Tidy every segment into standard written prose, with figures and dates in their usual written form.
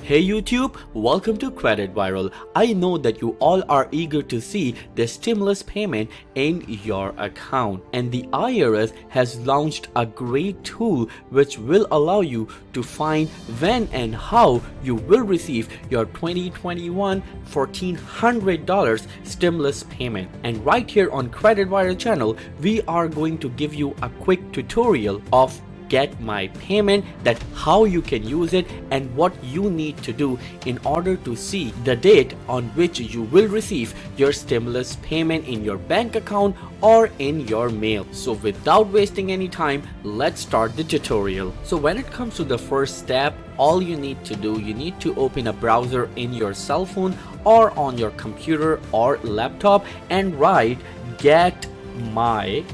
Hey YouTube, welcome to Credit Viral. I know that you all are eager to see the stimulus payment in your account, and the IRS has launched a great tool which will allow you to find when and how you will receive your 2021 $1,400 stimulus payment. And right here on Credit Viral channel, we are going to give you a quick tutorial of Get My Payment, that how you can use it and what you need to do in order to see the date on which you will receive your stimulus payment in your bank account or in your mail. So without wasting any time, let's start the tutorial. So when it comes to the first step, all you need to do, you need to open a browser in your cell phone or on your computer or laptop and write Get My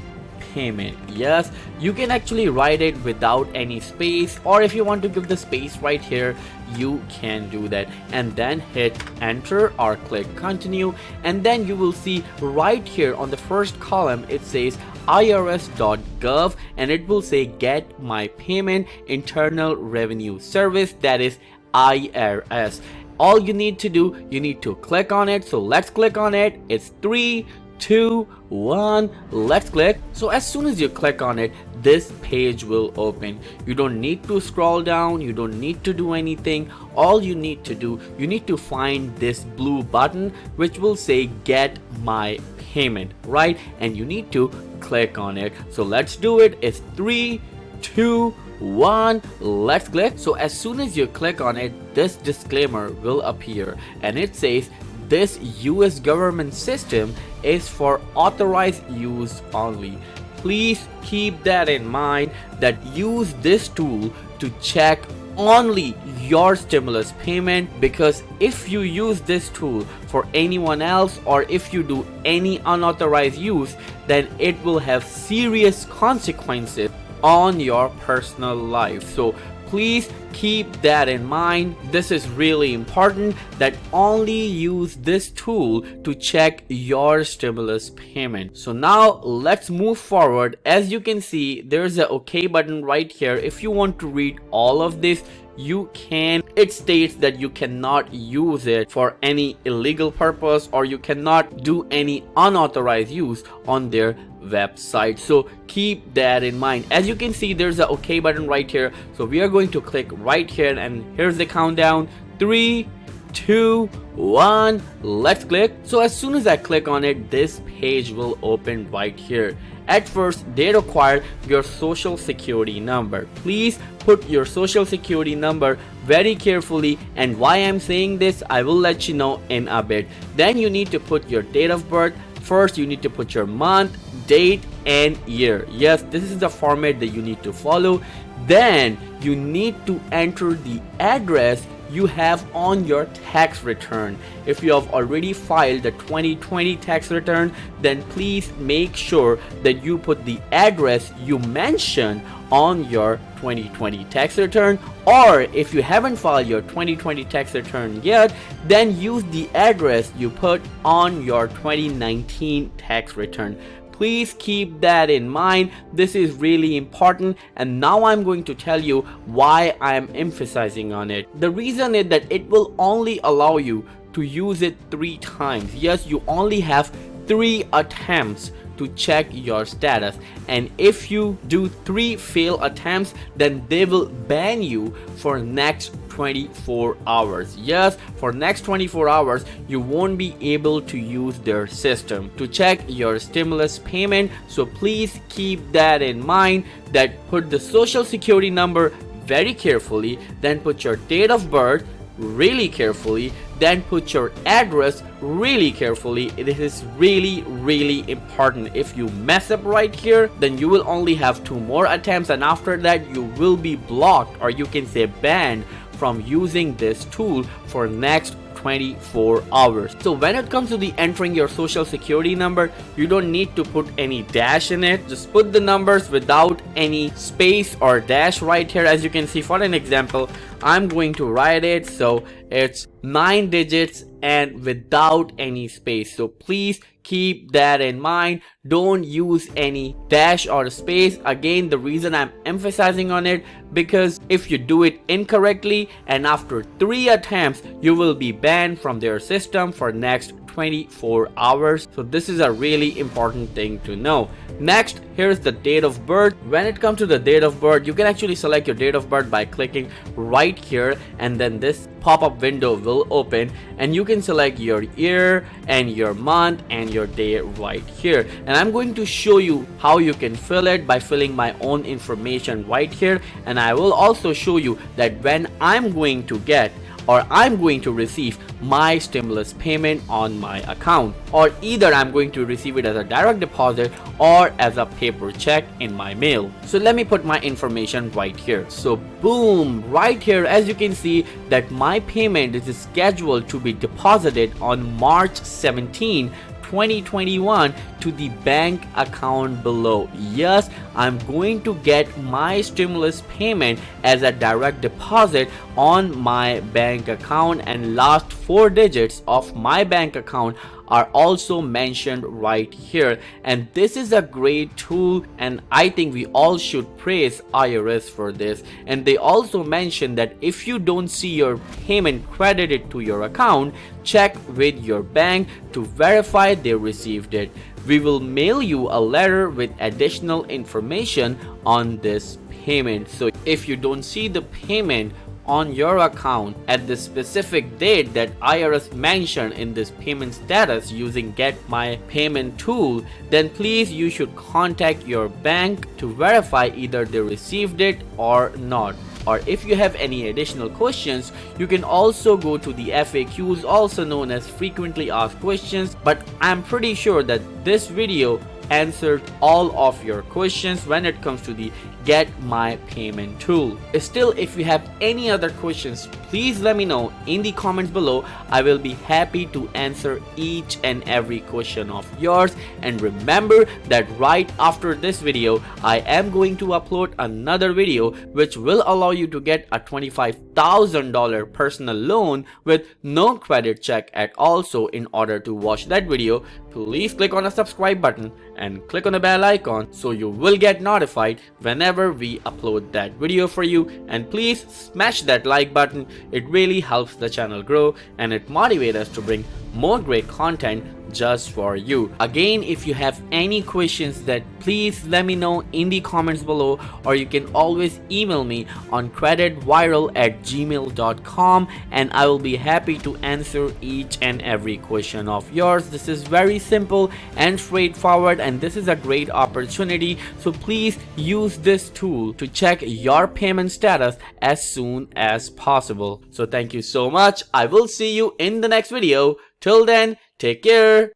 Payment. Yes, you can actually write it without any space, or if you want to give the space right here, you can do that, and then hit enter or click continue, and then you will see right here on the first column it says irs.gov, and it will say Get My Payment Internal Revenue Service, that is IRS. All you need to do, you need to click on it. So let's click on it. It's 3, 2, 1, let's click. So as soon as you click on it, this page will open. You don't need to scroll down, you don't need to do anything. All you need to do, you need to find this blue button which will say Get My Payment, right? And you need to click on it. So let's do it. It's 3, 2, 1, let's click. So as soon as you click on it, this disclaimer will appear, and it says this US government system is for authorized use only. Please keep that in mind, that use this tool to check only your stimulus payment, because if you use this tool for anyone else, or if you do any unauthorized use, then it will have serious consequences on your personal life. So please keep that in mind. This is really important, that only use this tool to check your stimulus payment. So now let's move forward. As you can see, there's a OK button right here. If you want to read all of this, you can. It states that you cannot use it for any illegal purpose, or you cannot do any unauthorized use on their website. So keep that in mind. As you can see, there's a OK button right here. So we are going to click right here, and here's the countdown. 3, 2, 1, let's click. So as soon as I click on it, this page will open right here. At first, they require your social security number. Please put your social security number very carefully, and why I'm saying this, I will let you know in a bit. Then you need to put your date of birth. First, you need to put your month, date, and year. Yes, this is the format that you need to follow. Then you need to enter the address you have on your tax return. If you have already filed the 2020 tax return, then please make sure that you put the address you mentioned on your 2020 tax return, or if you haven't filed your 2020 tax return yet, then use the address you put on your 2019 tax return. Please keep that in mind. This is really important, and now I'm going to tell you why I am emphasizing on it. The reason is that it will only allow you to use it 3 times. Yes, you only have 3 attempts to check your status, and if you do 3 failed attempts, then they will ban you for next 24 hours. Yes, for next 24 hours you won't be able to use their system to check your stimulus payment. So please keep that in mind, that put the social security number very carefully, then put your date of birth really carefully, then put your address really carefully. It is really important. If you mess up right here, then you will only have 2 more attempts, and after that you will be blocked, or you can say banned, from using this tool for next 24 hours. So when it comes to the entering your social security number, you don't need to put any dash in it. Just put the numbers without any space or dash right here. As you can see, for an example, I'm going to write it, so it's 9 digits and without any space. So please keep that in mind. Don't use any dash or space. Again, the reason I'm emphasizing on it, because if you do it incorrectly and after 3 attempts, you will be banned from their system for next 24 hours. So this is a really important thing to know. Next, here's the date of birth. When it comes to the date of birth, you can actually select your date of birth by clicking right here, and then this pop-up window will open and you can select your year and your month and your day right here. And I'm going to show you how you can fill it by filling my own information right here, and I will also show you that when I'm going to get or I'm going to receive my stimulus payment on my account, or either I'm going to receive it as a direct deposit or as a paper check in my mail. So let me put my information right here. So boom, right here, as you can see that my payment is scheduled to be deposited on March 17, 2021 to the bank account below. Yes, I'm going to get my stimulus payment as a direct deposit on my bank account, and last 4 digits of my bank account are also mentioned right here. And this is a great tool, and I think we all should praise IRS for this. And they also mention that if you don't see your payment credited to your account, check with your bank to verify they received it. We will mail you a letter with additional information on this payment. So if you don't see the payment on your account at the specific date that IRS mentioned in this payment status using Get My Payment tool, then please you should contact your bank to verify either they received it or not. Or if you have any additional questions, you can also go to the FAQs, also known as frequently asked questions. But I'm pretty sure that this video answered all of your questions when it comes to the Get My Payment tool. Still, if you have any other questions, please let me know in the comments below. I will be happy to answer each and every question of yours. And remember that right after this video, I am going to upload another video which will allow you to get a $25,000 personal loan with no credit check at all. So in order to watch that video, please click on the subscribe button and click on the bell icon so you will get notified whenever we upload that video for you. And please smash that like button. It really helps the channel grow and it motivates us to bring more great content just for you. Again, if you have any questions, that please let me know in the comments below, or you can always email me on creditviral@gmail.com and I will be happy to answer each and every question of yours. This is very simple and straightforward, and this is a great opportunity. So please use this tool to check your payment status as soon as possible. So thank you so much. I will see you in the next video. Till then, take care.